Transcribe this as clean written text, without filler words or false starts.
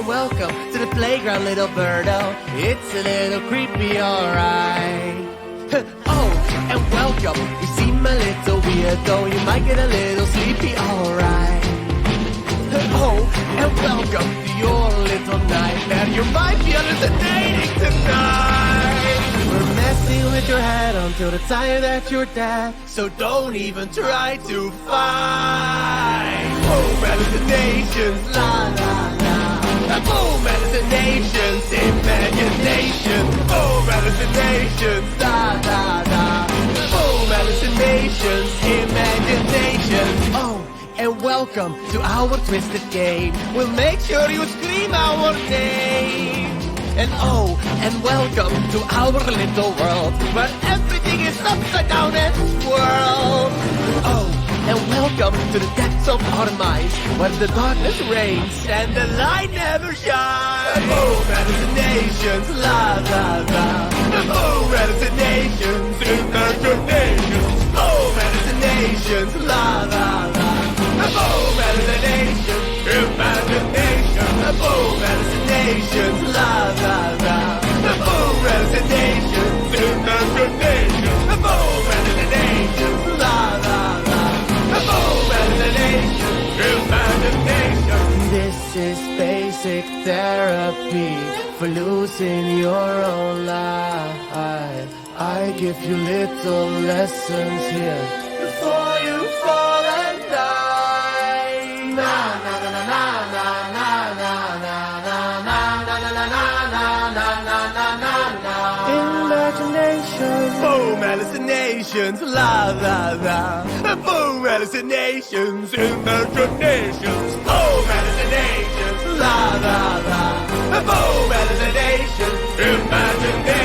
welcome to the playground, little birdo. It's a little creepy, alright. Oh, and welcome. You seem a little weird, though you might get a little sleepy, alright. Oh, and welcome to your little nightmare. You might be hallucinating tonight. We're messing with your head until the time that you're dead, so don't even try to fight. Boom, hallucinations, la la la. Boom, hallucinations, imagination. Boom, hallucinations, la la la. Boom, hallucinations, imagination. Oh, and welcome to our twisted game. We'll make sure you scream our name. And oh, and welcome to our little world, where everything is upside down and swirled. Oh, and welcome to the depths of our minds, where the darkness reigns and the light never shines. Boom, hallucinations, la la la. Boom, hallucinations, imaginations. Boom, hallucinations, la la la. Boom, hallucinations, imagination. Boom, hallucinations, la la la. Boom, hallucinations, imagination. Boom, hallucinations, la la la. Boom, hallucinations, imagination. This is basic therapy for losing your own life. I give you little lessons here before you fall and die. Na na na na na na na na na na na na na na. Imagination. Boom, hallucinations, la la la. Boom, hallucinations, imaginations. Boom, hallucinations, la la la. Boom, hallucinations, imagination.